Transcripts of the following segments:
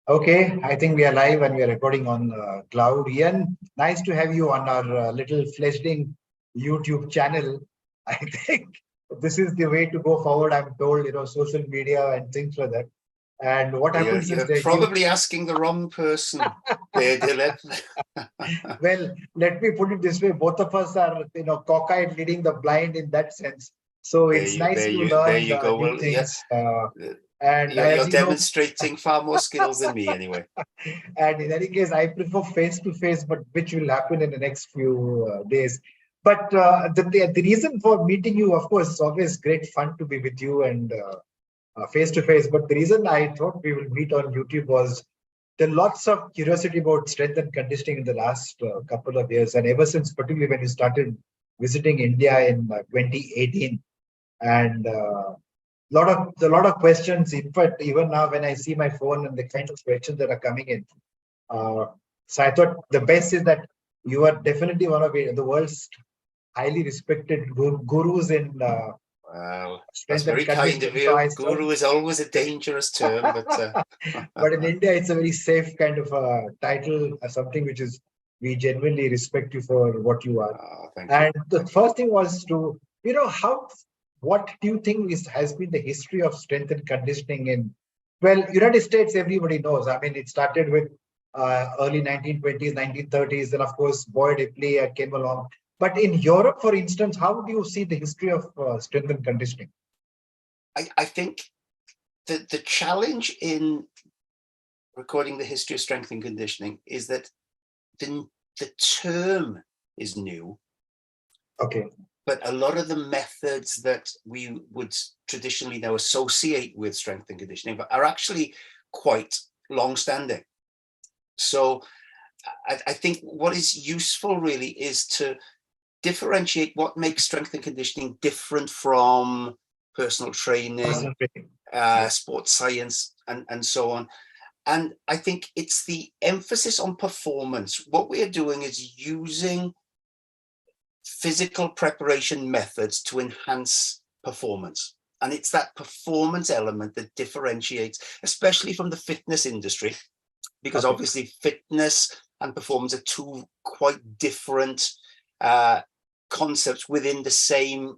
Okay, I think we are live and we are recording on cloud. Ian, nice to have you on our little fledgling YouTube channel. I think this is the way to go forward. I'm told, social media and things like that. And what happens is You're that probably asking the wrong person there, Dilip. well, let me put it this way: both of us are, cockeyed leading the blind in that sense. So There it's you, nice there to you, there learn you go. new Well, yeah, things. And you're as you know. demonstrating far more skills than me, anyway. And in any case, I prefer face to face, but which will happen in the next few days. But the reason for meeting you, of course, it's always great fun to be with you and face to face. But the reason I thought we will meet on YouTube was there are lots of curiosity about strength and conditioning in the last couple of years, and ever since, particularly when you started visiting India in 2018, and a lot of questions. In fact, even now when I see my phone and the kind of questions that are coming in, uh, so I thought the best is that you are definitely one of the world's highly respected gurus in Wow, that's strength and very kind of conditioning. So you. I Guru is always a dangerous term, but but in India, it's a very safe kind of title, something which is we genuinely respect you for what you are. thank you. And the Thank you. first thing was to, what do you think has been the history of strength and conditioning in, well, United States, everybody knows. I mean, it started with early 1920s, 1930s, and of course, Boyd Ripley came along. But in Europe, for instance, how do you see the history of strength and conditioning? I think the challenge in recording the history of strength and conditioning is that the term is new. Okay. But a lot of the methods that we would traditionally now associate with strength and conditioning are actually quite long-standing. So I think what is useful really is to differentiate what makes strength and conditioning different from personal training, sports science, and so on. And I think it's the emphasis on performance. What we are doing is using physical preparation methods to enhance performance. And it's that performance element that differentiates, especially from the fitness industry, because obviously fitness and performance are two quite different concepts within the same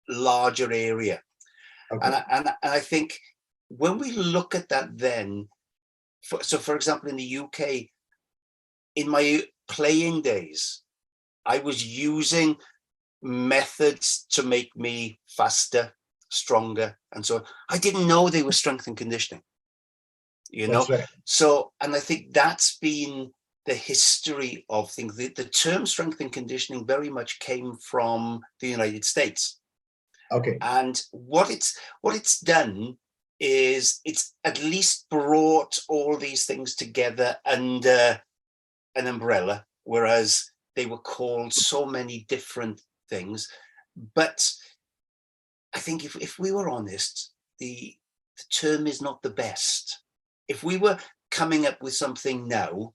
larger area. And I think when we look at that then, so for example, in the UK, in my playing days, I was using methods to make me faster, stronger, and so on. I didn't know they were strength and conditioning, Right. So, and I think that's been the history of things. The term strength and conditioning very much came from the United States. Okay. And what it's done is it's at least brought all these things together under an umbrella, whereas they were called so many different things. But I think if we were honest, the term is not the best. If we were coming up with something now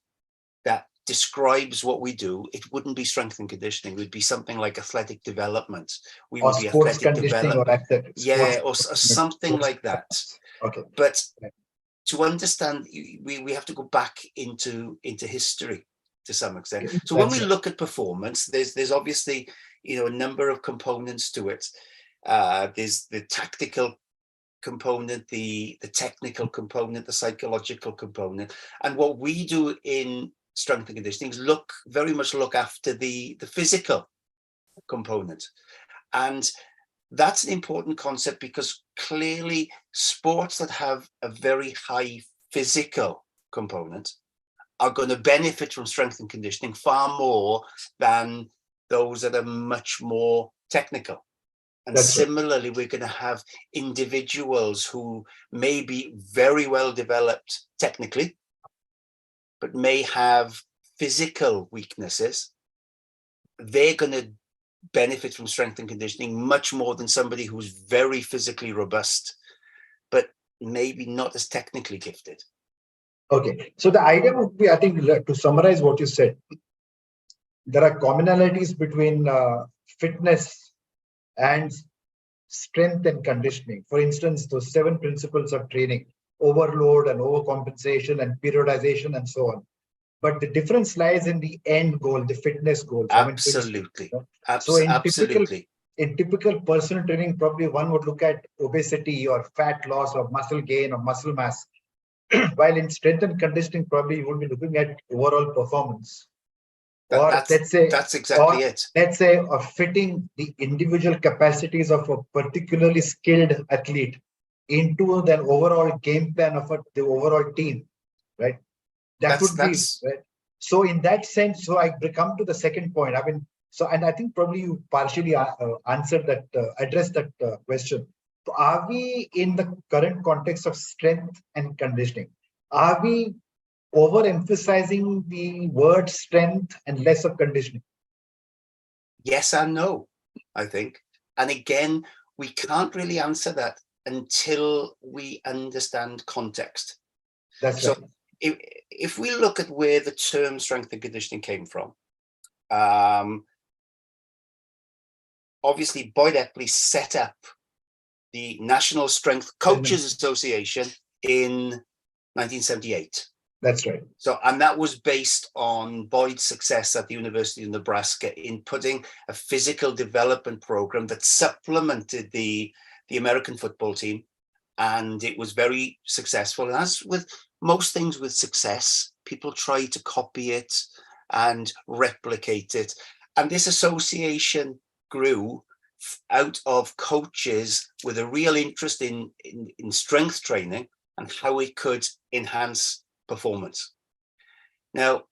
that describes what we do, it wouldn't be strength and conditioning. It would be something like athletic development. We would be athletic development. Yeah, or something like that. Okay. But to understand, we have to go back into history to some extent. So when we look at performance, there's obviously, a number of components to it. There's the tactical component, the technical component, the psychological component. And what we do in strength and conditioning is very much look after the physical component. And that's an important concept because clearly sports that have a very high physical component are going to benefit from strength and conditioning far more than those that are much more technical. And similarly, we're going to have individuals who may be very well developed technically, but may have physical weaknesses. They're going to benefit from strength and conditioning much more than somebody who's very physically robust, but maybe not as technically gifted. Okay, so the idea would be, I think, to summarize what you said, there are commonalities between fitness and strength and conditioning. For instance, those 7 principles of training. overload and overcompensation and periodization and so on. But the difference lies in the end goal, the fitness goals. Absolutely. So Absolutely. in typical personal training, probably one would look at obesity or fat loss or muscle gain or muscle mass. While in strength and conditioning, probably you will be looking at overall performance. Or That's exactly it. let's say, of fitting the individual capacities of a particularly skilled athlete into the overall game plan of the overall team, right? That would be right. So in that sense, so I come to the second point. I mean, so and I think probably you partially answered that, addressed that question. So are we in the current context of strength and conditioning? Are we overemphasizing the word strength and less of conditioning? Yes and no, I think. And again, we can't really answer that until we understand context. That's right. If we look at where the term strength and conditioning came from, obviously Boyd Epley set up the National Strength Coaches Association in 1978. That's right. So, and that was based on Boyd's success at the University of Nebraska in putting a physical development program that supplemented the American football team. And it was very successful. And as with most things with success, people try to copy it and replicate it. And this association grew out of coaches with a real interest in strength training and how it could enhance performance. Now,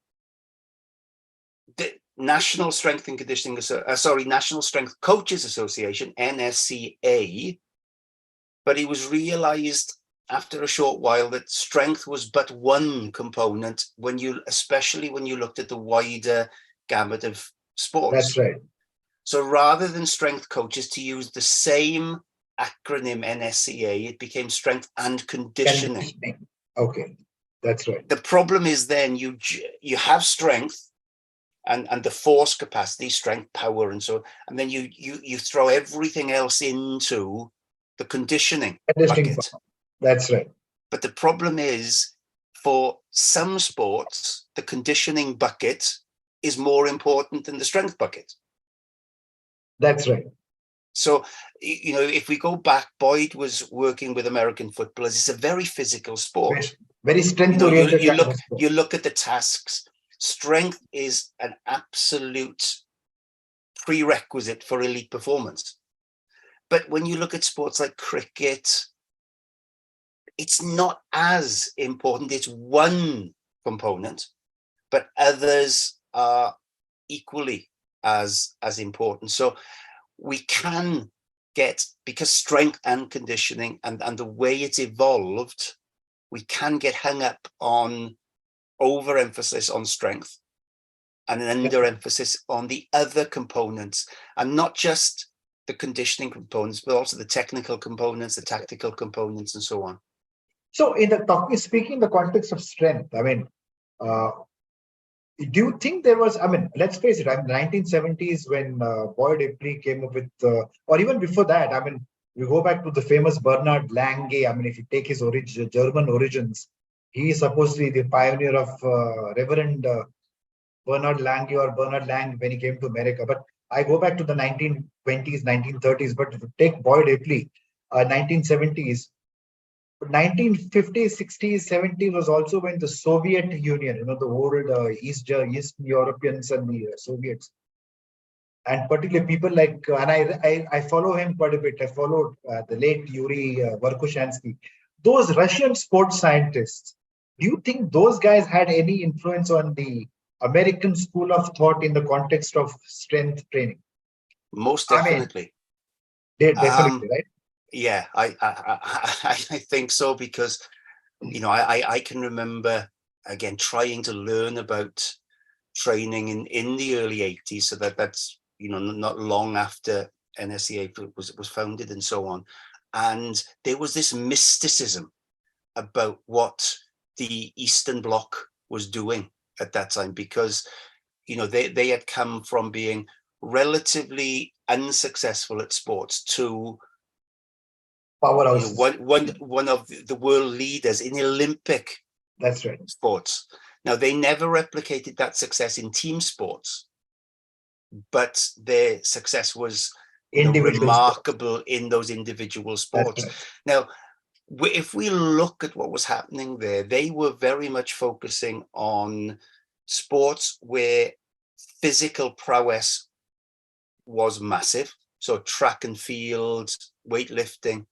the National Strength and Conditioning, National Strength Coaches Association, NSCA, but it was realized after a short while that strength was but one component especially when you looked at the wider gamut of sports. That's right. So rather than strength coaches to use the same acronym NSCA, it became strength and conditioning. Okay, that's right. The problem is then you have strength and the force capacity, strength, power, and so, and then you throw everything else into the conditioning bucket. That's right. But the problem is, for some sports, the conditioning bucket is more important than the strength bucket. That's right. So, if we go back, Boyd was working with American footballers. It's a very physical sport. Very strength-oriented. You look at the tasks. Strength is an absolute prerequisite for elite performance. But when you look at sports like cricket, it's not as important. It's one component, but others are equally as important. So we can get, because strength and conditioning and the way it's evolved, we can get hung up on overemphasis on strength and an underemphasis on the other components, and not just the conditioning components, but also the technical components, the tactical components, and so on. So speaking in the context of strength, I mean, do you think there was, I mean, let's face it, in the 1970s when Boyd Epley came up with, or even before that, I mean, you go back to the famous Bernard Lange. I mean, if you take his German origins, he is supposedly the pioneer of Reverend Bernard Lange or Bernard Lang when he came to America. But I go back to the 1920s, 1930s, but if you take Boyd Epley, 1970s, 1950s, 60s, 70s was also when the Soviet Union, the old East Europeans and the Soviets, and particularly people like, and I follow him quite a bit. I followed the late Yuri Verkhoshansky. Those Russian sports scientists, do you think those guys had any influence on the American school of thought in the context of strength training? Most definitely. Definitely, right? Yeah, I think so, because I can remember again trying to learn about training in the early 80s, so that's not long after NSCA was founded and so on, and there was this mysticism about what the Eastern Bloc was doing at that time, because they had come from being relatively unsuccessful at sports to Powerhouses. One of the world leaders in Olympic That's right. sports. Now, they never replicated that success in team sports, but their success was remarkable in those individual sports. Right. Now, if we look at what was happening there, they were very much focusing on sports where physical prowess was massive. So track and field, weightlifting,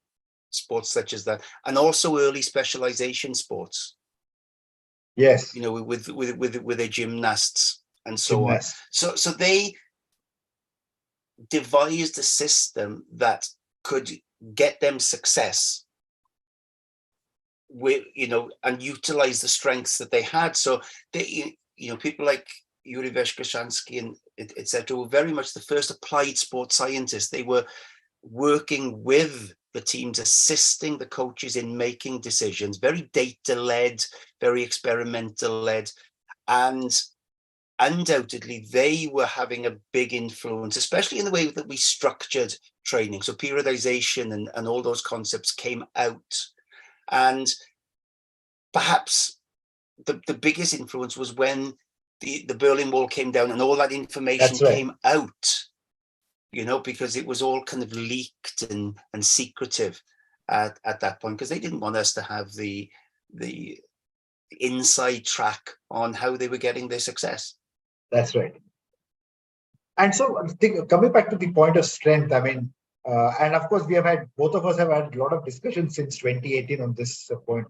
sports such as that, and also early specialization sports. Yes. With their gymnasts and so on. So they devised a system that could get them success with, and utilize the strengths that they had. So they, people like Yuri Veshkashansky and etc. were very much the first applied sports scientists. They were working with the teams, assisting the coaches in making decisions, very data-led, very experimental-led, and undoubtedly they were having a big influence, especially in the way that we structured training. So periodization and all those concepts came out. And perhaps the biggest influence was when the Berlin Wall came down and all that information came out, because it was all kind of leaked and secretive at that point, because they didn't want us to have the inside track on how they were getting their success. That's right. And so coming back to the point of strength, I mean, and of course, both of us have had a lot of discussions since 2018 on this point.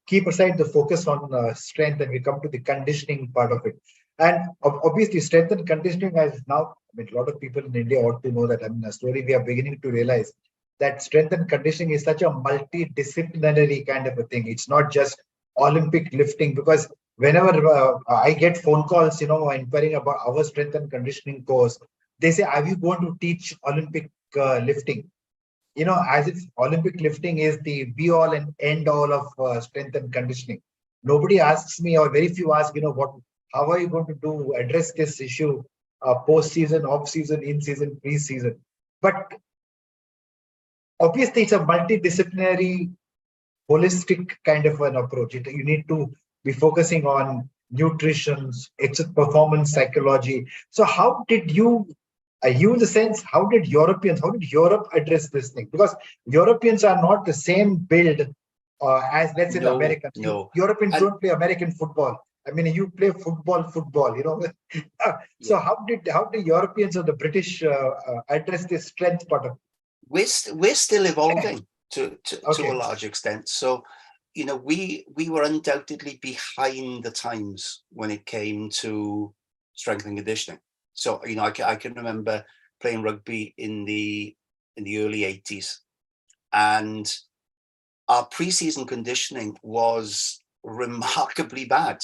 Keep aside the focus on strength and we come to the conditioning part of it. And obviously, strength and conditioning has now, a lot of people in India ought to know that. Slowly we are beginning to realize that strength and conditioning is such a multidisciplinary kind of a thing. It's not just Olympic lifting, because whenever I get phone calls, inquiring about our strength and conditioning course, they say, are you going to teach Olympic lifting? As if Olympic lifting is the be all and end all of strength and conditioning. Nobody asks me, or very few ask, how are you going to address this issue post-season, off-season, in-season, pre-season? But obviously, it's a multidisciplinary, holistic kind of an approach. You need to be focusing on nutrition, performance psychology. So how did you in the sense, how did Europe address this thing? Because Europeans are not the same build as, let's say, the Americans. No. Europeans don't play American football. You play football. So how did Europeans or the British address this strength part of it? We're still evolving to a large extent. So, we were undoubtedly behind the times when it came to strength and conditioning. So, I can remember playing rugby in the early 80s, and our pre-season conditioning was remarkably bad.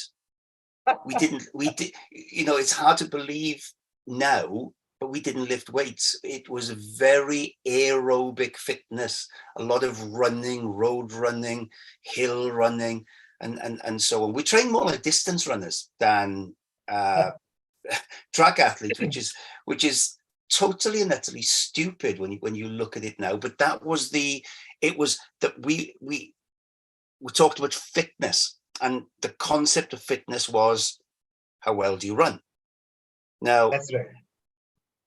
We did, it's hard to believe now, but we didn't lift weights. It was very aerobic fitness, a lot of running, road running, hill running, and so on. We trained more like distance runners than track athletes, which is totally and utterly stupid when you look at it now. But we talked about fitness, and the concept of fitness was, how well do you run? Now, that's right.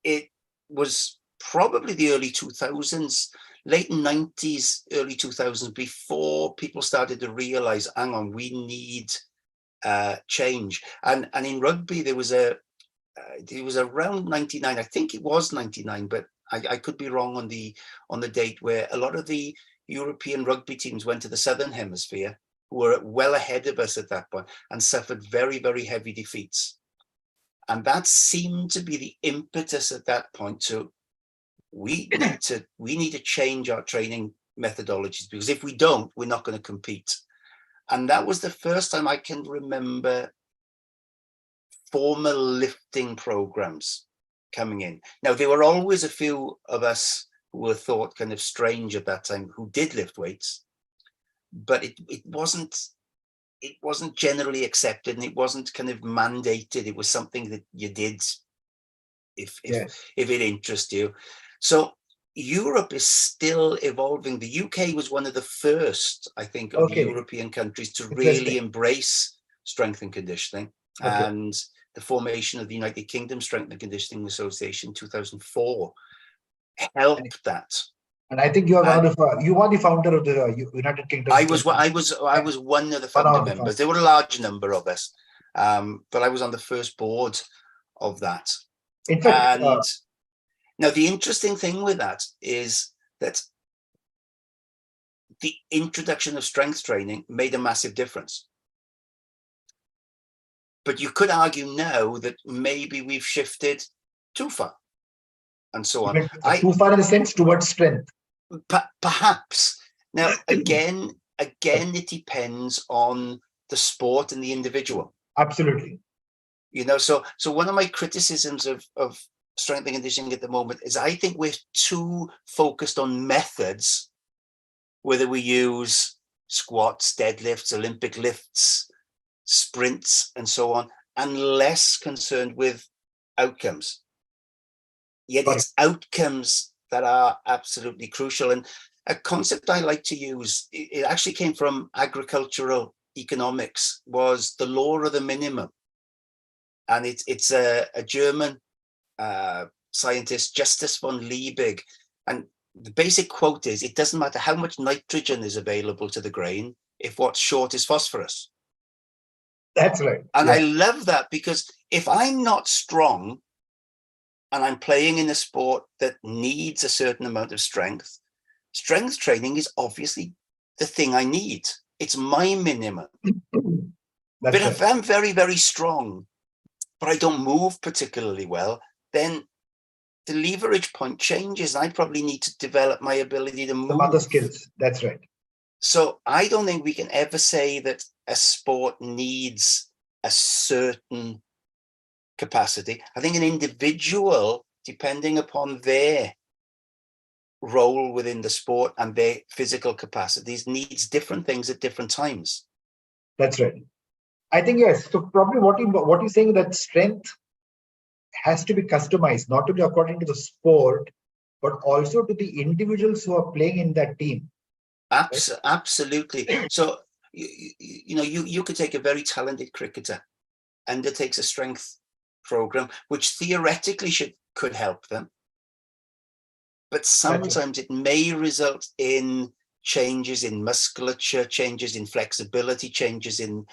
It was probably the early 2000s, late 90s, early 2000s, before people started to realize, hang on, we need change. And in rugby, there was around 99, I think it was 99, but I could be wrong on the date, where a lot of the European rugby teams went to the Southern Hemisphere, who were well ahead of us at that point, and suffered very, very heavy defeats. And that seemed to be the impetus at that point to, we need to change our training methodologies, because if we don't, we're not going to compete. And that was the first time I can remember formal lifting programs coming in. Now, there were always a few of us who were thought kind of strange at that time who did lift weights, but it wasn't generally accepted, and it wasn't kind of mandated. It was something that you did if it interests you. So Europe is still evolving. The UK was one of the first, I think, of Okay, European countries to really interesting. embrace strength and conditioning. Okay. And the formation of the United Kingdom Strength and Conditioning Association in 2004 And, helped that. and I think you are And you are the founder of the United Kingdom Strength. I was one of the One founder of the members. founders. There were a large number of us, but I was on the first board of that. In fact, And now the interesting thing with that is that the introduction of strength training made a massive difference. But you could argue now that maybe we've shifted too far and so on. too far in the sense towards strength. Perhaps. Now, again, it depends on the sport and the individual. Absolutely. You know, so one of my criticisms of strength and conditioning at the moment is I think we're too focused on methods, whether we use squats, deadlifts, Olympic lifts, sprints, and so on, and less concerned with outcomes. Yet it's outcomes that are absolutely crucial. And a concept I like to use, it actually came from agricultural economics, was the law of the minimum. And it's a German scientist, Justus von Liebig. And the basic quote is, it doesn't matter how much nitrogen is available to the grain if what's short is phosphorus. That's right. And I love that, because if I'm not strong and I'm playing in a sport that needs a certain amount of strength, strength training is obviously the thing I need. It's my minimum. But if I'm very, very strong, but I don't move particularly well, then the leverage point changes. I probably need to develop my ability to move. Some other skills. That's right. So I don't think we can ever say that a sport needs a certain capacity. I think an individual, depending upon their role within the sport and their physical capacities, needs different things at different times. That's right. I think, yes. So probably what you're saying, that strength has to be customized, not only according to the sport, but also to the individuals who are playing in that team. Absolutely. So, you could take a very talented cricketer, undertakes a strength program, which theoretically could help them. But sometimes it may result in changes in musculature, changes in flexibility, changes in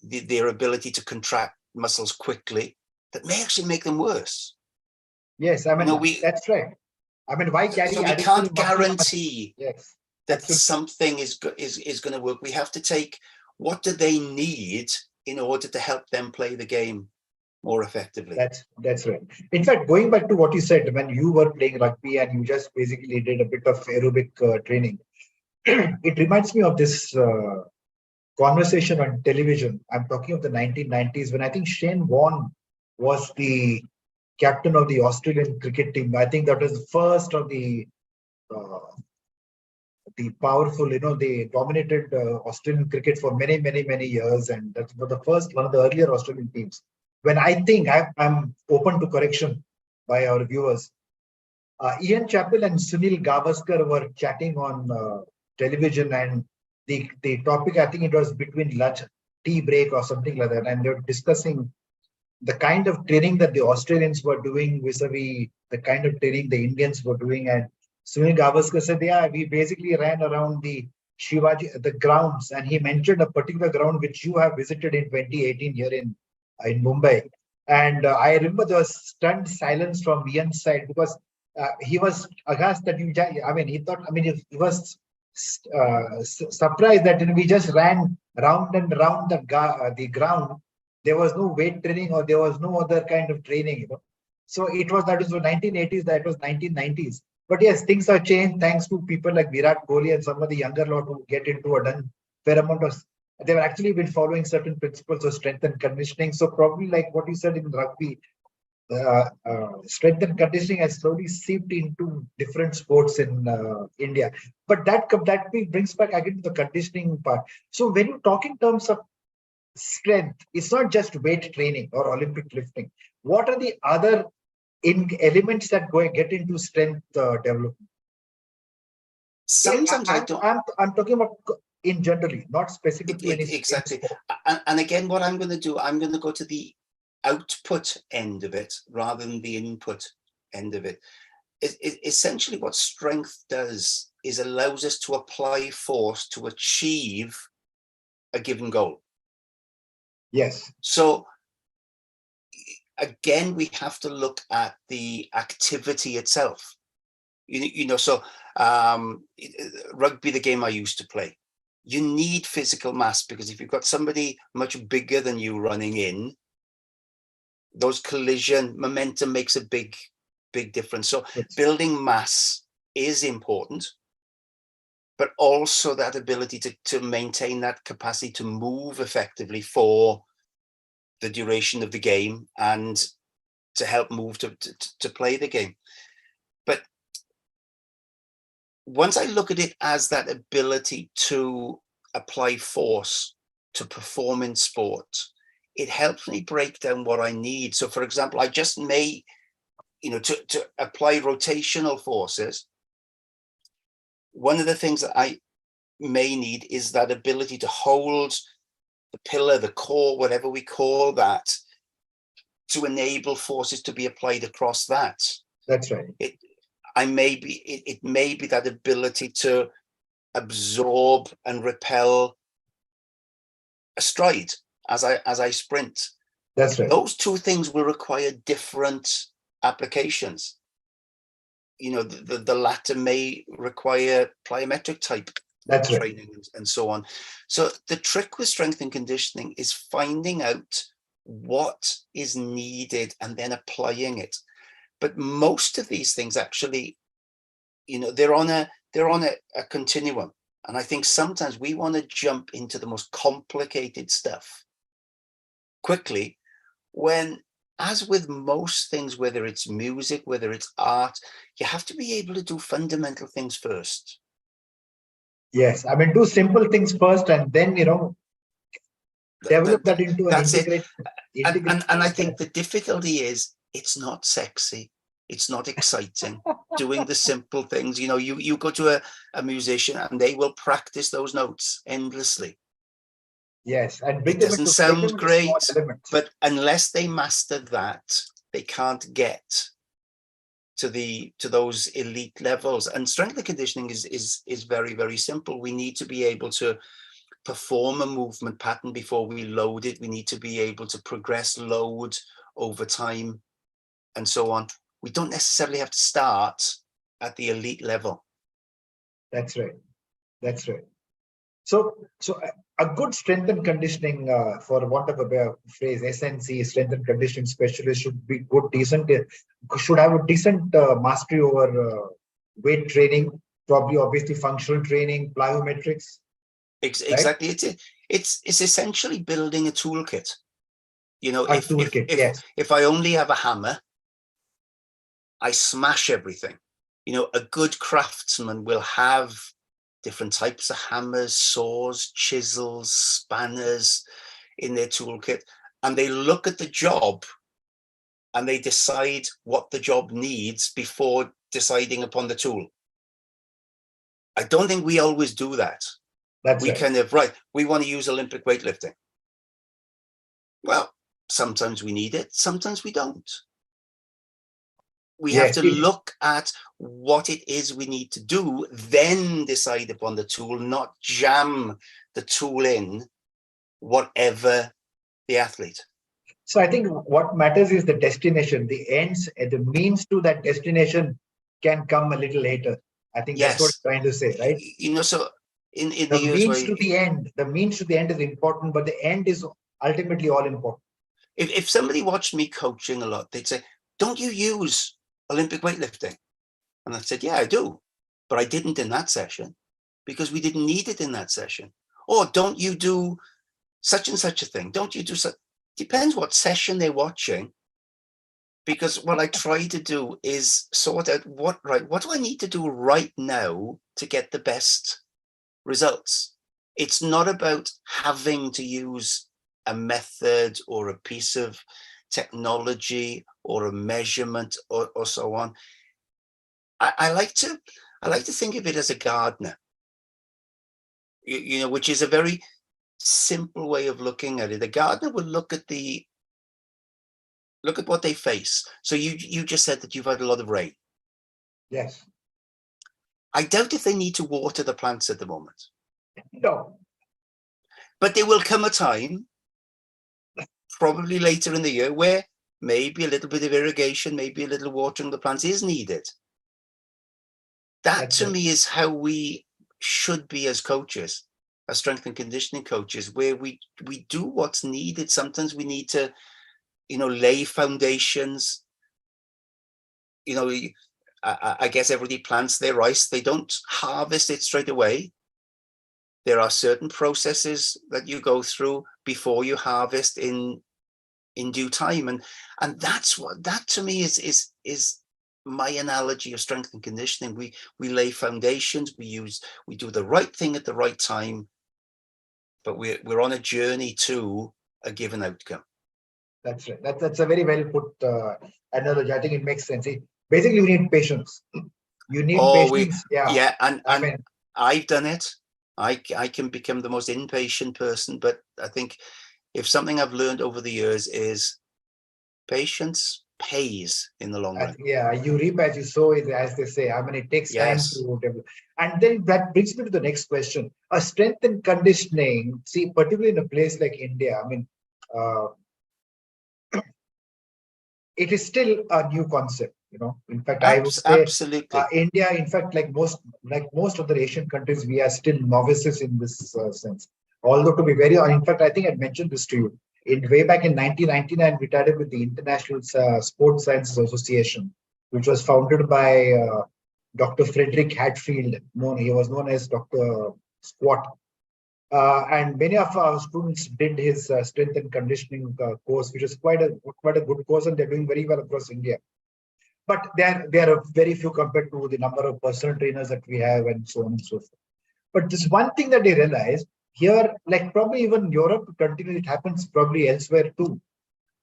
their ability to contract muscles quickly, that may actually make them worse. Yes, I mean, that's right. I mean, why carry? So we can't guarantee that something is going to work. We have to take, what do they need in order to help them play the game more effectively? That's right. In fact, going back to what you said, when you were playing rugby and you just basically did a bit of aerobic training, it reminds me of this conversation on television. I'm talking of the 1990s, when I think Shane Warne was the captain of the Australian cricket team. I think that was the first of the powerful, they dominated Australian cricket for many, many, many years. And that was the first, one of the earlier Australian teams. When I think, I'm open to correction by our viewers, Ian Chappell and Sunil Gavaskar were chatting on television, and the topic, I think it was between lunch, tea break or something like that. And they were discussing the kind of training that the Australians were doing vis-a-vis the kind of training the Indians were doing. And Sunil Gavaskar said, yeah, we basically ran around the the grounds. And he mentioned a particular ground which you have visited in 2018 here in Mumbai. And I remember there was stunned silence from Ian's side, because he was aghast that he was surprised that we just ran round and round the ground. There was no weight training, or there was no other kind of training, So that was the 1980s, that was 1990s. But yes, things have changed thanks to people like Virat Kohli and some of the younger lot who get into a fair amount of. They've actually been following certain principles of strength and conditioning. So probably like what you said in rugby, strength and conditioning has slowly seeped into different sports in India. But that brings back again to the conditioning part. So when you talk in terms of strength, it's not just weight training or Olympic lifting. What are the other elements that get into strength development? Sometimes I don't. I'm talking about in generally, not specific to any Exactly. sport. And again, what I'm going to do, I'm going to go to the output end of it rather than the input end of it. Essentially, what strength does is allows us to apply force to achieve a given goal. Yes. So again, we have to look at the activity itself. So rugby, the game I used to play, you need physical mass, because if you've got somebody much bigger than you running in, those collision momentum makes a big difference. So building mass is important, but also that ability to maintain that capacity to move effectively for the duration of the game and to help move to play the game. But once I look at it as that ability to apply force to perform in sport, it helps me break down what I need. So for example, I just may, to apply rotational forces, one of the things that I may need is that ability to hold the pillar, the core, whatever we call that, to enable forces to be applied across that. That's right. It may be that ability to absorb and repel a stride as I sprint. That's right. Those two things will require different applications. The latter may require plyometric type training and so on. So the trick with strength and conditioning is finding out what is needed and then applying it. But most of these things actually, they're on a continuum. And I think sometimes we want to jump into the most complicated stuff quickly, when, as with most things, whether it's music, whether it's art, you have to be able to do fundamental things first. Yes, I mean, do simple things first, and then develop that into an integrated. And I think the difficulty is it's not sexy, it's not exciting. Doing the simple things, you go to a musician and they will practice those notes endlessly. Yes, and it doesn't sound great, but unless they master that, they can't get to those elite levels. And strength and conditioning is very, very simple. We need to be able to perform a movement pattern before we load it. We need to be able to progress load over time and so on. We don't necessarily have to start at the elite level. That's right. That's right. So a good strength and conditioning, for want of a better phrase, SNC, strength and conditioning specialist, should be should have a decent mastery over weight training, probably obviously functional training, plyometrics. Exactly. Right? It's essentially building a toolkit. If I only have a hammer, I smash everything. A good craftsman will have different types of hammers, saws, chisels, spanners in their toolkit, and they look at the job and they decide what the job needs before deciding upon the tool. I don't think we always do that. We want to use Olympic weightlifting. Well, sometimes we need it, sometimes we don't. We have to look at what it is we need to do, then decide upon the tool, not jam the tool in whatever the athlete. So I think what matters is the destination, the ends, the means to that destination can come a little later. I think that's what I'm trying to say, right? So in the means to the end is important, but the end is ultimately all important. If somebody watched me coaching a lot, they'd say, don't you use Olympic weightlifting? And I said, yeah, I do, but I didn't in that session because we didn't need it in that session. Or don't you do such and such a thing? Don't you do such? Depends what session they're watching. Because what I try to do is sort out what do I need to do right now to get the best results? It's not about having to use a method or a piece of technology or a measurement or so on. I like I like to think of it as a gardener, you know, which is a very simple way of looking at it. The gardener will look at what they face. So you just said that you've had a lot of rain. Yes. I doubt if they need to water the plants at the moment. No. But there will come a time, probably later in the year, where maybe a little bit of irrigation, maybe a little watering the plants is needed. That to me is how we should be as coaches, as strength and conditioning coaches, where we do what's needed. Sometimes we need to, you know, lay foundations. You know, I guess everybody plants their rice. They don't harvest it straight away. There are certain processes that you go through before you harvest in due time, and that's what that to me is my analogy of strength and conditioning. We lay foundations. We do the right thing at the right time, but we're on a journey to a given outcome. That's right. That's a very well put analogy. I think it makes sense. Basically, you need patience. You need patience. Yeah, and I mean, I've done it. I can become the most impatient person, but I think if something I've learned over the years is patience pays in the long run. yeah, you reap as you sow, as they say. I mean, it takes time Yes. to develop. And then that brings me to the next question. A strength and conditioning, see, particularly in a place like India, I mean, it is still a new concept, you know. In fact, I would say Absolutely. India, in fact, like most of the Asian countries, we are still novices in this sense. Although to be very honest, in fact, I think I mentioned this to you. Way back in 1999, we started with the International Sports Sciences Association, which was founded by Dr. Frederick Hadfield. He was known as Dr. Squat. And many of our students did his strength and conditioning course, which is quite a good course, and they're doing very well across India. But there are very few compared to the number of personal trainers that we have, and so on and so forth. But this one thing that they realize here, like probably even Europe, continues, it happens probably elsewhere too.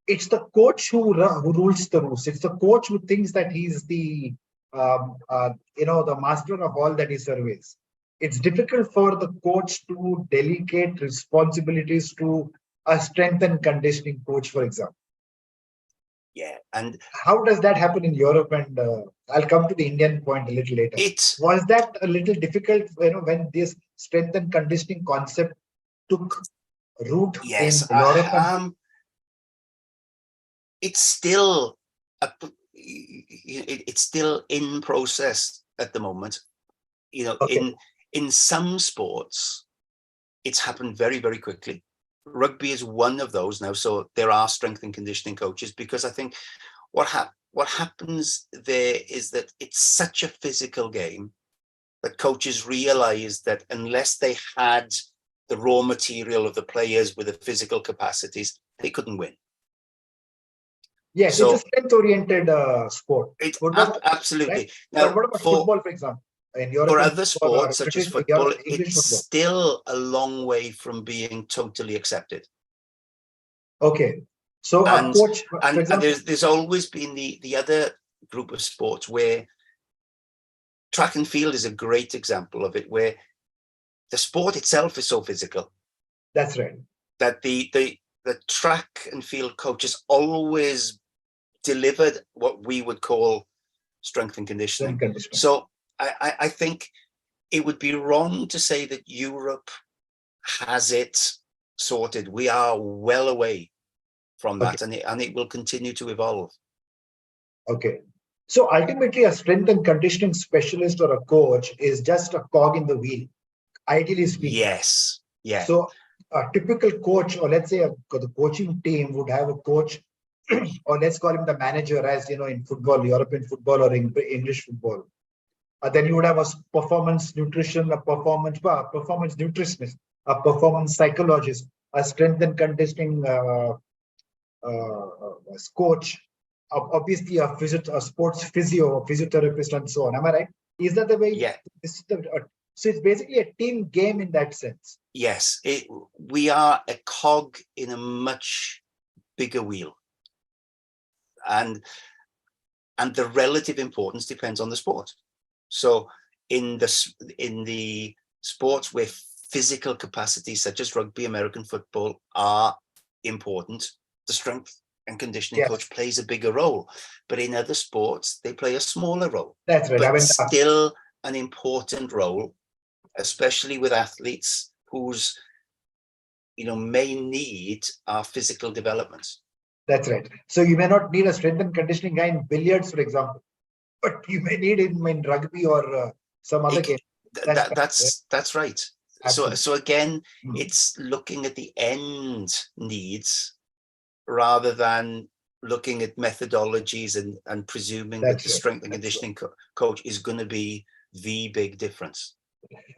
It's the coach who rules the roost. It's the coach who thinks that he's the the master of all that he surveys. It's difficult for the coach to delegate responsibilities to a strength and conditioning coach, for example. Yeah, and how does that happen in Europe? And I'll come to the Indian point a little later. Was that a little difficult, when this strength and conditioning concept took root in Europe? It's still it's still in process at the moment. You know, okay. in some sports, it's happened very, very quickly. Rugby is one of those now, so there are strength and conditioning coaches, because I think what happens there is that it's such a physical game that coaches realize that unless they had the raw material of the players with the physical capacities, they couldn't win. Yes, so, it's a strength-oriented sport. Absolutely. Right? Now, but what about football, for example? For other sports, such as football, it's still a long way from being totally accepted. Okay. So a coach, for example, there's always been the other group of sports where track and field is a great example of it, where the sport itself is so physical. That's right. That the track and field coaches always delivered what we would call strength and conditioning. So I think it would be wrong to say that Europe has it sorted. We are well away from that, and it will continue to evolve. Okay. So ultimately, a strength and conditioning specialist or a coach is just a cog in the wheel, ideally speaking. Yes. Yeah. So a typical coach, or let's say the coaching team would have a coach, or let's call him the manager, as you know, in football, European football or English football. Then you would have a performance nutrition, a performance nutritionist, a performance psychologist, a strength and conditioning coach, obviously a sports physio, a physiotherapist, and so on. Am I right? Is that the way? Yeah. So it's basically a team game in that sense. Yes, we are a cog in a much bigger wheel, and the relative importance depends on the sport. So in the sports where physical capacities such as rugby, American football are important, the strength and conditioning coach plays a bigger role. But in other sports, they play a smaller role. That's right. But still an important role, especially with athletes whose main need are physical development. That's right. So you may not need a strength and conditioning guy in billiards, for example, but you may need him in rugby or some other game. That's right. Absolutely. So again, it's looking at the end needs rather than looking at methodologies and presuming that the strength and conditioning coach is going to be the big difference.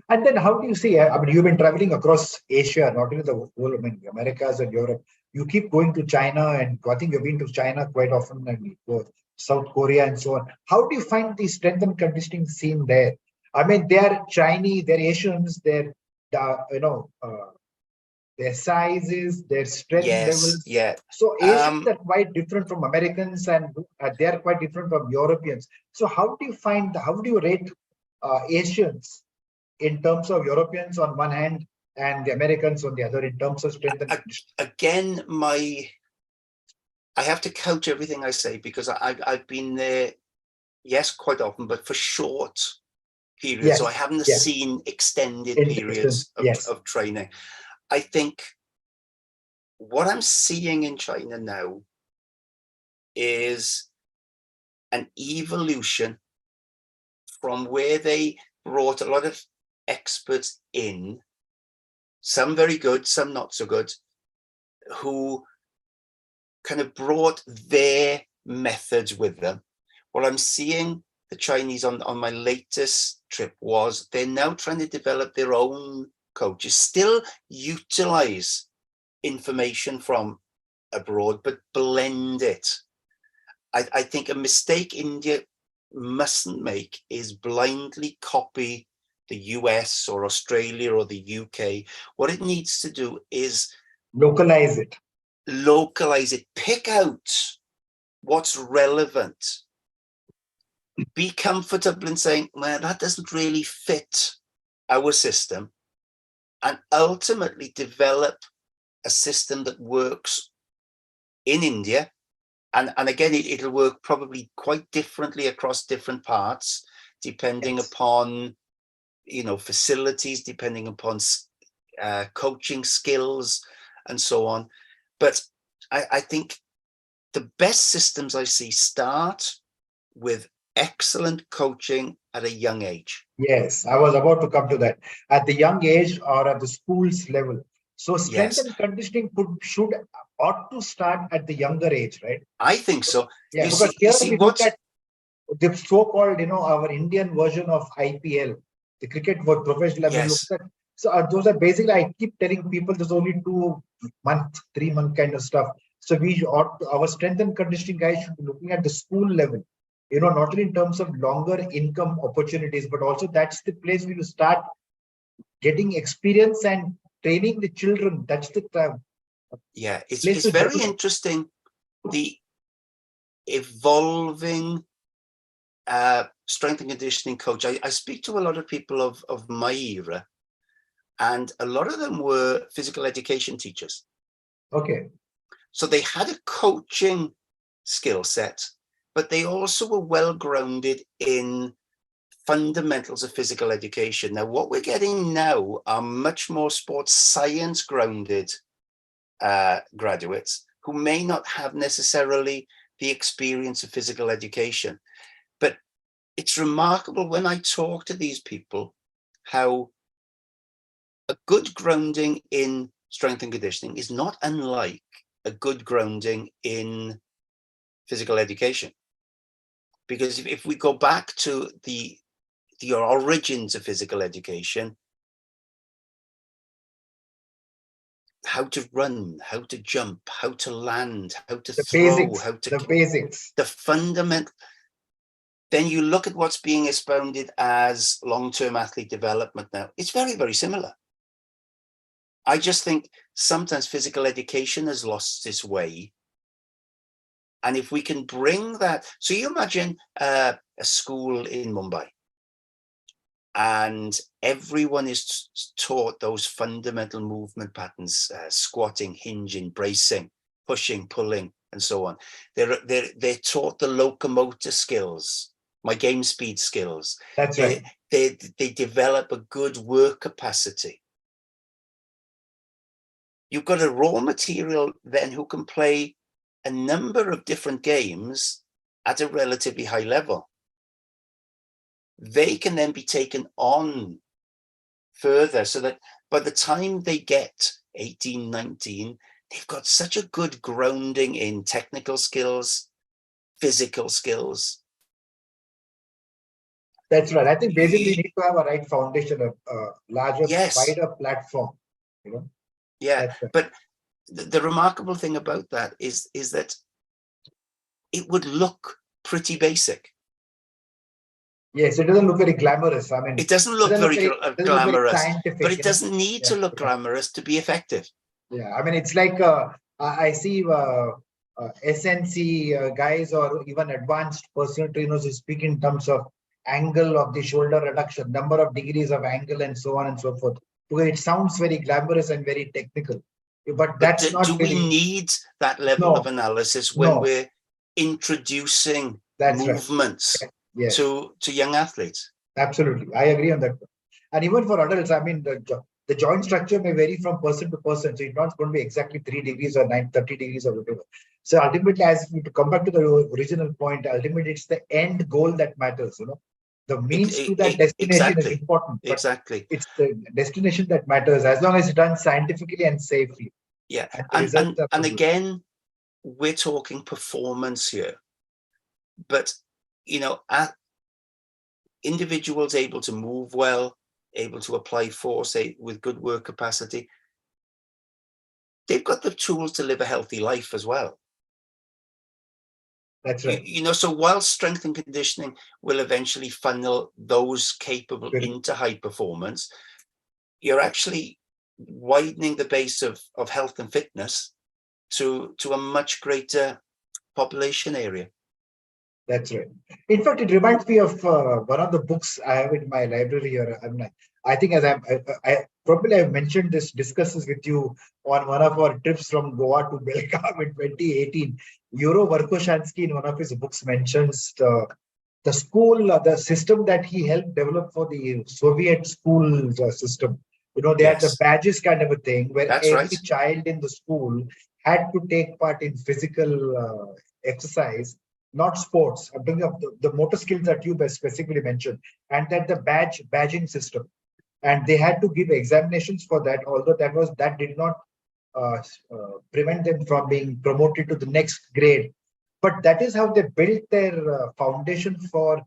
And then how do you see, I mean, you've been traveling across Asia, not only the whole, I mean, Americas and Europe. You keep going to China, and I think you've been to China quite often, and South Korea and so on. How do you find the strength and conditioning scene there? I mean, they're Chinese, they're Asians, they're, their sizes, their strength levels. Yeah. So Asians are quite different from Americans, and they are quite different from Europeans. So how do you rate Asians in terms of Europeans on one hand and the Americans on the other in terms of strength and conditioning? Again, I have to couch everything I say because I've been there, yes, quite often, but for short periods. So I haven't seen extended periods of training. I think what I'm seeing in China now is an evolution from where they brought a lot of experts in, some very good, some not so good, who kind of brought their methods with them. What I'm seeing the Chinese on my latest trip was they're now trying to develop their own coaches, still utilize information from abroad, but blend it. I think a mistake India mustn't make is blindly copy the US or Australia or the UK. What it needs to do is localize it, pick out what's relevant, be comfortable in saying, well, that doesn't really fit our system, and ultimately develop a system that works in India. And again, it'll work probably quite differently across different parts, depending upon, facilities, depending upon coaching skills and so on. But I think the best systems I see start with excellent coaching at a young age. Yes, I was about to come to that. At the young age or at the school's level. So strength and conditioning ought to start at the younger age, right? I think so. Yeah, because here we look at the so-called, our Indian version of IPL, the cricket professional. So those are basically, I keep telling people, there's only 2-month, 3-month kind of stuff. So our strength and conditioning guys should be looking at the school level. Not only in terms of longer income opportunities, but also that's the place where you start getting experience and training the children. That's the time. Yeah, it's very interesting, the evolving strength and conditioning coach. I speak to a lot of people of my era, and a lot of them were physical education teachers. Okay. So they had a coaching skill set, but they also were well grounded in fundamentals of physical education. Now, what we're getting now are much more sports science grounded graduates who may not have necessarily the experience of physical education. But it's remarkable when I talk to these people how a good grounding in strength and conditioning is not unlike a good grounding in physical education. Because if we go back to the origins of physical education, how to run, how to jump, how to land, how to throw, basics, the fundamental. Then you look at what's being expounded as long-term athlete development now. It's very, very similar. I just think sometimes physical education has lost its way. And if we can bring that, so you imagine a school in Mumbai and everyone is taught those fundamental movement patterns, squatting, hinging, bracing, pushing, pulling, and so on. They're taught the locomotor skills, my game speed skills. That's right. They develop a good work capacity. You've got a raw material then who can play a number of different games at a relatively high level. They can then be taken on further, so that by the time they get 18, 19, they've got such a good grounding in technical skills, physical skills. That's right. I think basically you need to have a right foundation, a larger, Yes. wider platform. Yeah, That's right. but the remarkable thing about that is that it would look pretty basic. Yes, it doesn't look very glamorous. I mean, it doesn't look very glamorous, but it doesn't need to look glamorous to be effective. Yeah, I mean, it's like I see SNC guys or even advanced personal trainers who speak in terms of angle of the shoulder reduction, number of degrees of angle, and so on and so forth. Because it sounds very glamorous and very technical, but that's not. Do we need that level of analysis when we're introducing movements to young athletes? Absolutely, I agree on that. And even for adults, I mean, the joint structure may vary from person to person, so it's not going to be exactly 3 degrees or 30 degrees or whatever. So ultimately, as we to come back to the original point, ultimately it's the end goal that matters. The means to that destination is important. Exactly. It's the destination that matters, as long as it's done scientifically and safely. Yeah, and again, we're talking performance here, but individuals able to move well, able to apply force with good work capacity, they've got the tools to live a healthy life as well. That's right. So while strength and conditioning will eventually funnel those capable into high performance, you're actually widening the base of health and fitness to a much greater population area. That's right. In fact, it reminds me of one of the books I have in my library here. I think as I probably have mentioned this, discusses with you on one of our trips from Goa to Belgaum in 2018. Yuro Verkhoshansky in one of his books mentions the school, the system that he helped develop for the Soviet school system. They had the badges kind of a thing where every child in the school had to take part in physical exercise, not sports. I'm bringing up the motor skills that you specifically mentioned, and that the badging system, and they had to give examinations for that. Although that did not prevent them from being promoted to the next grade, but that is how they built their foundation for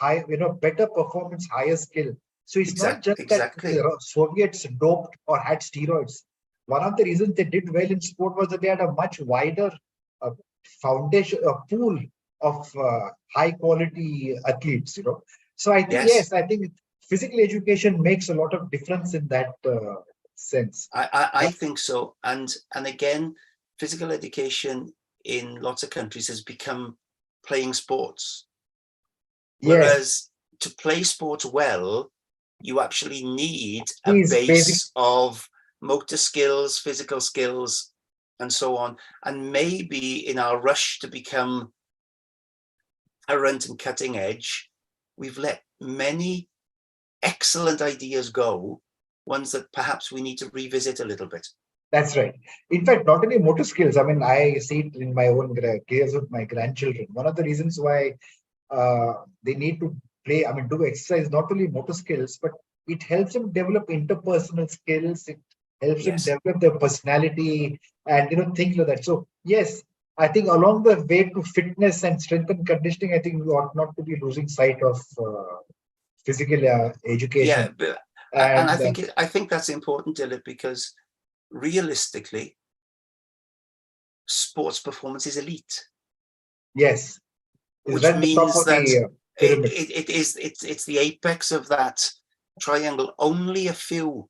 better performance, higher skill. So it's not just that the Soviets doped or had steroids. One of the reasons they did well in sport was that they had a much wider foundation, a pool of high quality athletes. So I think yes, I think physical education makes a lot of difference in that sense. I think so, and again, physical education in lots of countries has become playing sports. Whereas to play sports well, you actually need a base of motor skills, physical skills, and so on. And maybe in our rush to become current and cutting edge, we've let many excellent ideas go, ones that perhaps we need to revisit a little bit. That's right. In fact, not only motor skills. I mean, I see it in my own case with my grandchildren. One of the reasons why they need to play, do exercise, not only motor skills, but it helps them develop interpersonal skills. It helps them develop their personality and things like that. So yes, I think along the way to fitness and strength and conditioning, I think we ought not to be losing sight of physical education. Yeah, and I think that's important, Dilip, because realistically, sports performance is elite. Yes, which means that it's the apex of that triangle. Only a few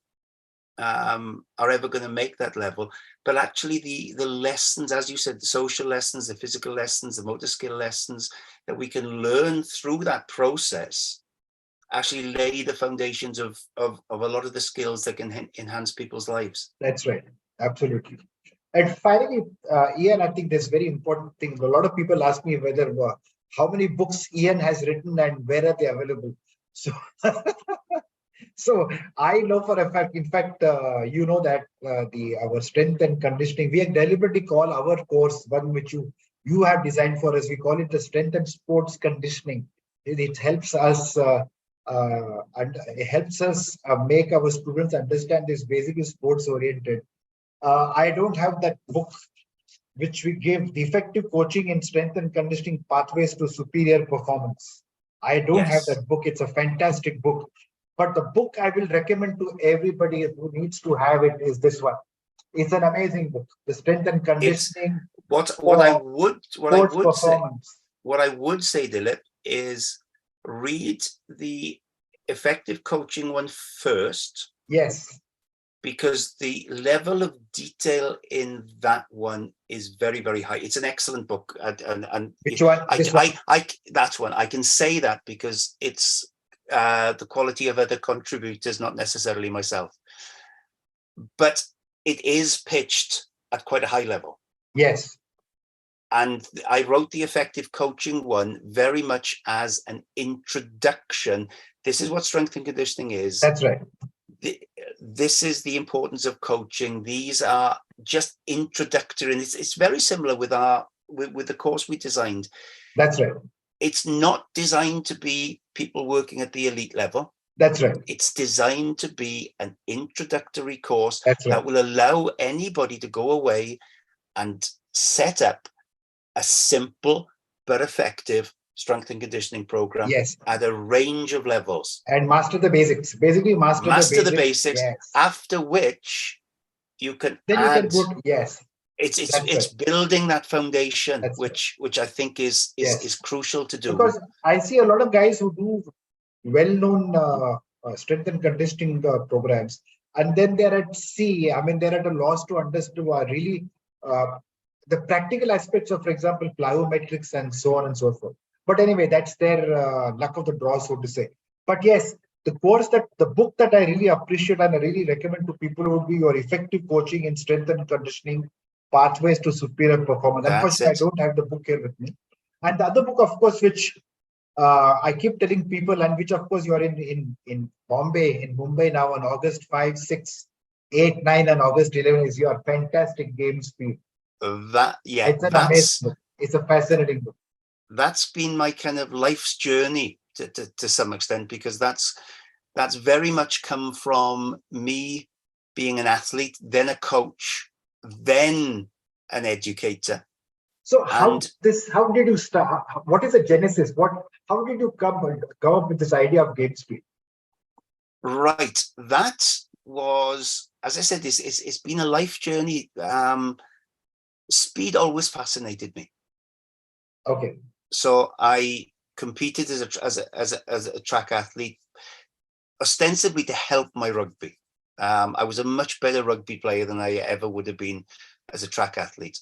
are ever going to make that level, but actually the lessons, as you said, the social lessons, the physical lessons, the motor skill lessons that we can learn through that process actually lay the foundations of a lot of the skills that can enhance people's lives. That's right. Absolutely. And finally, Ian, I think there's very important thing. A lot of people ask me whether how many books Ian has written and where are they available. So, so I know for a fact. In fact, you know that our strength and conditioning. We deliberately call our course one which you have designed for us. We call it the strength and sports conditioning. It helps us. And it helps us make our students understand this basically sports oriented. I don't have that book which we give the effective coaching in strength and conditioning pathways to superior performance. I don't have Yes, that book. It's a fantastic book. But the book I will recommend to everybody who needs to have it is this one. It's an amazing book. The strength and it's conditioning what I for would sports performance. say, Dilip, is read the effective coaching one first, Yes. because the level of detail in that one is very, very high. It's an excellent book, and Which one? This one. that one I can say that because it's the quality of other contributors, not necessarily myself, but it is pitched at quite a high level. Yes. And I wrote the effective coaching one very much as an introduction. This is what strength and conditioning is. That's right. This is the importance of coaching. These are just introductory, and it's very similar with the course we designed. That's right. It's not designed to be people working at the elite level. That's right. It's designed to be an introductory course That's right. that will allow anybody to go away and set up a simple but effective strength and conditioning program. Yes. At a range of levels. And master the basics. Basically, master the basics. Yes. After which you can then add. You can go. Yes. It's right. building that foundation, That's which I think is crucial to do. Because I see a lot of guys who do well-known strength and conditioning programs, and then they're at sea. I mean, they're at a loss to understand really the practical aspects of, for example, plyometrics and so on and so forth. But anyway, that's their luck of the draw, so to say. But yes, the book that I really appreciate and I really recommend to people would be your effective coaching in strength and conditioning pathways to superior performance. Unfortunately, I don't have the book here with me. And the other book, of course, which I keep telling people, and which, of course, you are in Mumbai now on August 5, 6, 8, 9, and August 11 is your fantastic game speed. It's an amazing book. It's a fascinating book. That's been my kind of life's journey to some extent, because that's very much come from me being an athlete, then a coach, then an educator. So how did you start? What is the genesis? How did you come up with this idea of game speed? Right, that was, as I said, it's been a life journey. Speed always fascinated me. Okay. So I competed as a track athlete, ostensibly to help my rugby. I was a much better rugby player than I ever would have been as a track athlete.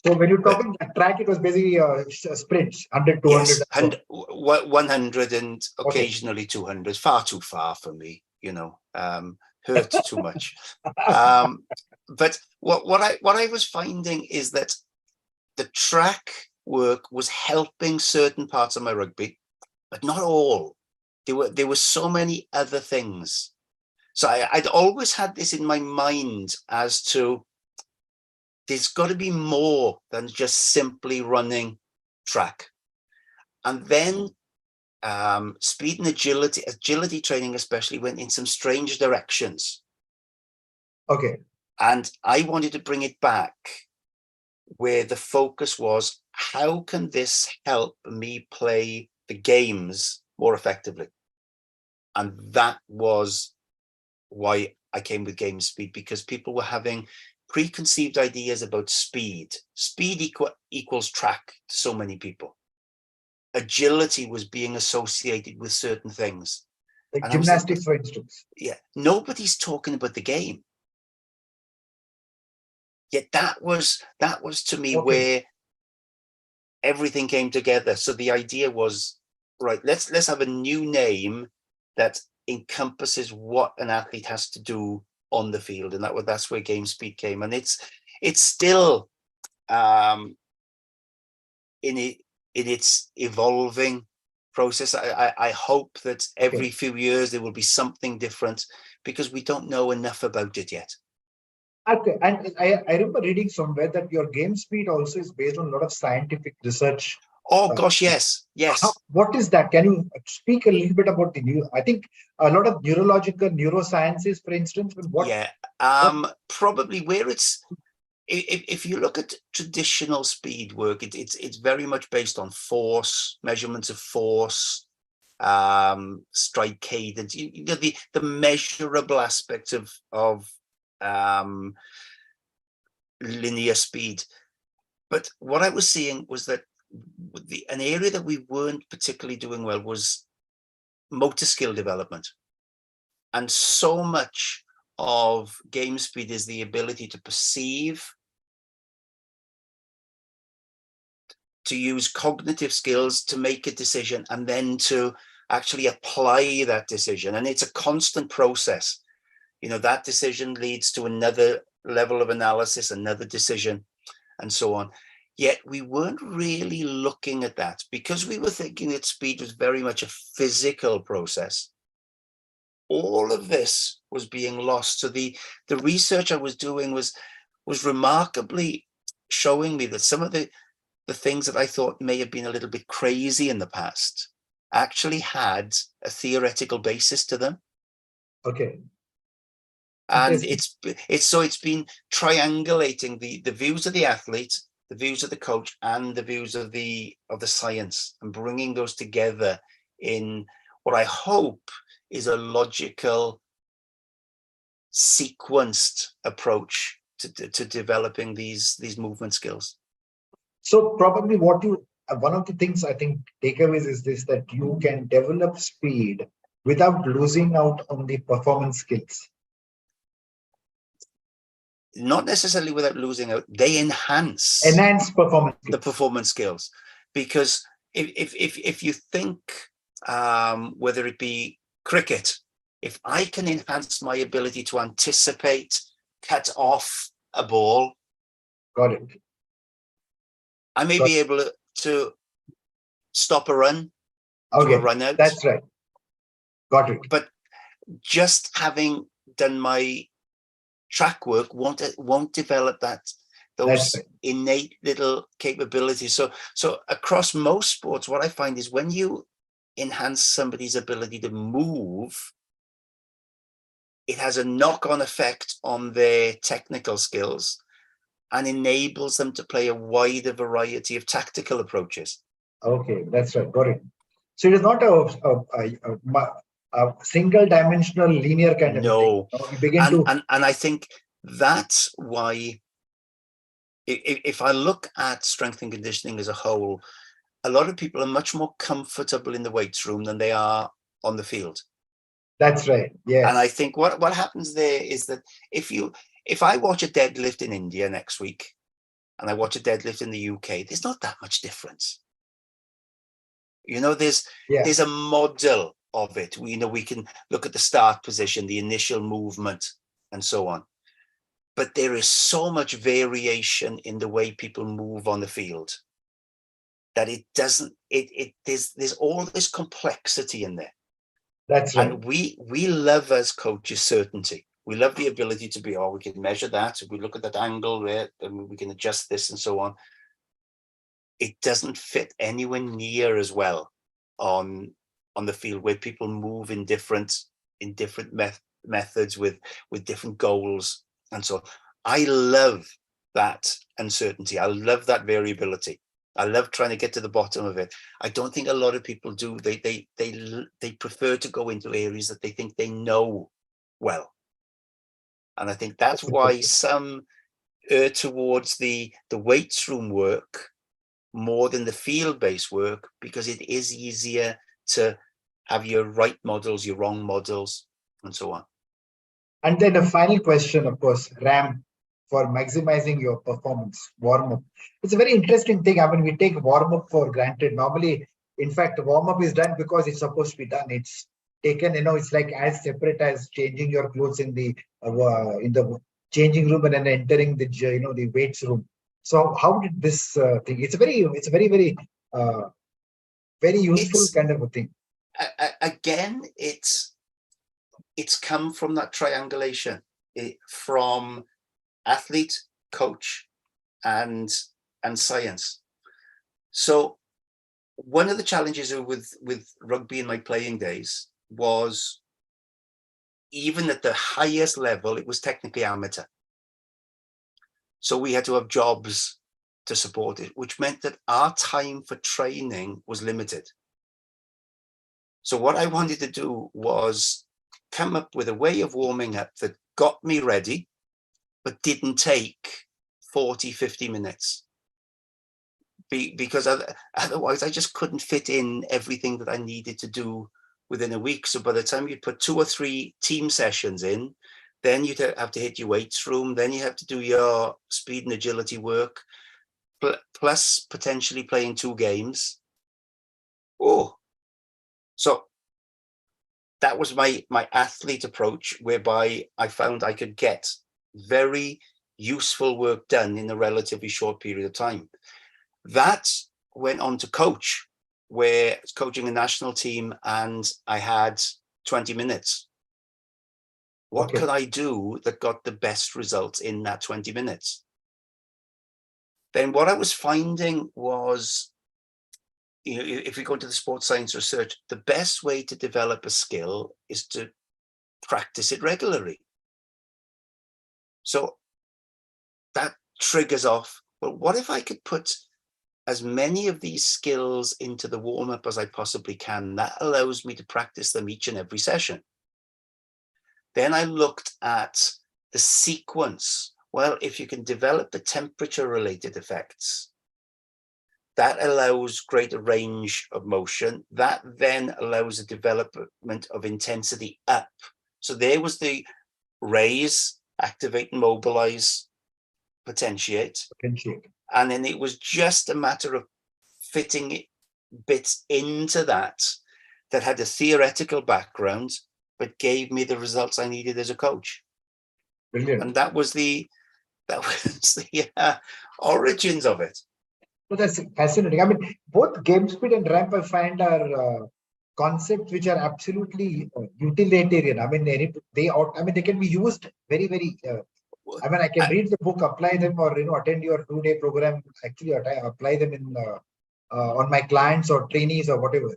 So when you're talking track, it was basically sprints, 100, 200. Yes, 100 and occasionally 200. Far too far for me, hurt too much. But what I was finding is that the track work was helping certain parts of my rugby, but not all. There were so many other things. So I'd always had this in my mind as to, there's got to be more than just simply running track. And then speed and agility training especially, went in some strange directions. Okay. And I wanted to bring it back where the focus was, how can this help me play the games more effectively? And that was why I came with game speed, because people were having preconceived ideas about speed. Speed equals track to so many people. Agility was being associated with certain things. Like gymnastics, for instance. Yeah, nobody's talking about the game. Yet that was to me where everything came together. So the idea was, right, let's have a new name that encompasses what an athlete has to do on the field, and that's where game speed came. And it's still in its evolving process. I hope that every few years there will be something different, because we don't know enough about it yet. Okay, and I remember reading somewhere that your game speed also is based on a lot of scientific research. Oh gosh, yes. What is that? Can you speak a little bit about I think a lot of neurosciences, for instance. Probably where it's, if you look at traditional speed work, it's very much based on force, measurements of force, stride cadence, the measurable aspects of linear speed. But what I was seeing was that an area that we weren't particularly doing well was motor skill development. And so much of game speed is the ability to perceive, to use cognitive skills to make a decision, and then to actually apply that decision. And it's a constant process. That decision leads to another level of analysis, another decision, and so on. Yet we weren't really looking at that, because we were thinking that speed was very much a physical process. All of this was being lost. So the research I was doing was remarkably showing me that some of the things that I thought may have been a little bit crazy in the past actually had a theoretical basis to them. Okay. And it's been triangulating the views of the athlete, the views of the coach, and the views of the science, and bringing those together in what I hope is a logical, sequenced approach to developing these movement skills. So probably one of the things I think takeaways is this, that you can develop speed without losing out on the performance skills. Not necessarily without losing out, they enhance performance skills. The performance skills. Because if you think, whether it be cricket, if I can enhance my ability to anticipate, cut off a ball, got it, I may be able to stop a run, to a run out. That's right. Got it. But just having done my track work won't develop those innate little capabilities. So across most sports, what I find is when you enhance somebody's ability to move, it has a knock-on effect on their technical skills and enables them to play a wider variety of tactical approaches. Okay, that's right. Got it. So it is not a single-dimensional linear kind of thing. You begin and I think that's why, if I look at strength and conditioning as a whole, a lot of people are much more comfortable in the weights room than they are on the field. That's right. Yes. And I think what happens there is that if I watch a deadlift in India next week and I watch a deadlift in the UK, there's not that much difference. There's a model of it. We can look at the start position, the initial movement, and so on. But there is so much variation in the way people move on the field that there's all this complexity in there. That's right. And we love, as coaches, certainty. We love the ability to be, we can measure that. If we look at that angle there, and we can adjust this and so on. It doesn't fit anywhere near as well on the field, where people move in different methods with different goals. And so I love that uncertainty. I love that variability. I love trying to get to the bottom of it. I don't think a lot of people do. They prefer to go into areas that they think they know well. And I think that's why some err towards the weights room work more than the field-based work, because it is easier to have your right models, your wrong models, and so on. And then a final question, of course, RAM, for maximizing your performance, warm-up. It's a very interesting thing. I mean, we take warm-up for granted. Normally, in fact, warm-up is done because it's supposed to be done. It's taken, it's like as separate as changing your clothes in the changing room and then entering the the weights room. So how did this thing? It's a very very useful kind of a thing. Again, it's come from that triangulation from athlete, coach, and science. So one of the challenges with rugby in my playing days was, even at the highest level, it was technically amateur. So we had to have jobs to support it, which meant that our time for training was limited. So what I wanted to do was come up with a way of warming up that got me ready, but didn't take 40, 50 minutes. Because otherwise I just couldn't fit in everything that I needed to do within a week. So by the time you put 2 or 3 team sessions in, then you'd have to hit your weights room, then you have to do your speed and agility work, plus potentially playing 2 games. Oh, so that was my athlete approach, whereby I found I could get very useful work done in a relatively short period of time. That went on to coach, where I was coaching a national team and I had 20 minutes. What could I do that got the best results in that 20 minutes? Then what I was finding was, if we go into the sports science research, the best way to develop a skill is to practice it regularly. So that triggers off, well, what if I could put as many of these skills into the warm-up as I possibly can? That allows me to practice them each and every session. Then I looked at the sequence. Well, if you can develop the temperature-related effects, that allows greater range of motion. That then allows the development of intensity up. So there was the raise, activate and mobilize, potentiate. And then it was just a matter of fitting bits into that had a theoretical background, but gave me the results I needed as a coach. Brilliant. And that was the origins of it. So that's fascinating. I mean, both game speed and ramp, I find, are concepts which are absolutely utilitarian. I mean, they can be used very, very. I mean, I can read the book, apply them, or attend your 2-day program. Actually, apply them in on my clients or trainees or whatever.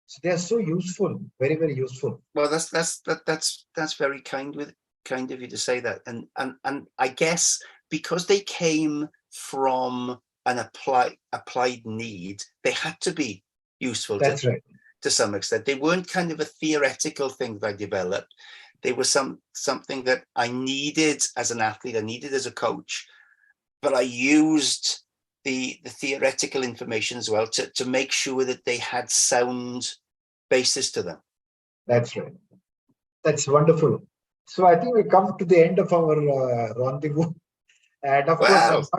So they are so useful, very, very useful. Well, that's very kind of you to say that, and I guess because they came from an applied need, they had to be useful. That's right. To some extent, they weren't kind of a theoretical thing that I developed. They were something that I needed as an athlete, I needed as a coach, but I used the theoretical information as well to make sure that they had sound basis to them. That's right. That's wonderful. So I think we come to the end of our rendezvous. And of course,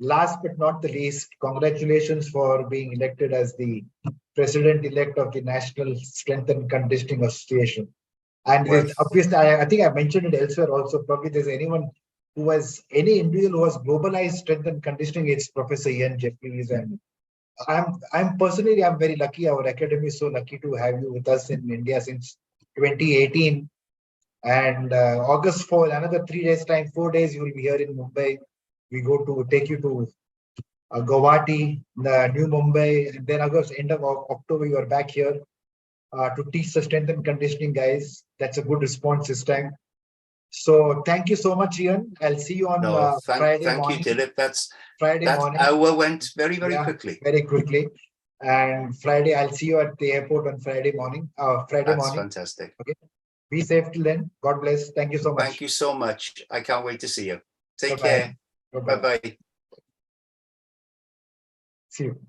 last but not the least, congratulations for being elected as the president-elect of the National Strength and Conditioning Association. And obviously, I think I mentioned it elsewhere also. Probably there's any individual who has globalized strength and conditioning, it's Professor Ian Jeffreys. And I'm very lucky. Our academy is so lucky to have you with us in India since 2018. And August 4, another 3 days time, 4 days, you will be here in Mumbai. We go to take you to Guwahati, the New Mumbai, and then end of October, you are back here to teach the strength and conditioning guys. That's a good response this time. So thank you so much, Ian. I'll see you on Friday morning. Thank you, Dilip. Friday morning. Hour went very, very quickly. Very quickly. And Friday, I'll see you at the airport on Friday morning. That's fantastic. Okay. Be safe till then. God bless. Thank you so much. Thank you so much. I can't wait to see you. Take care. Bye-bye. See you.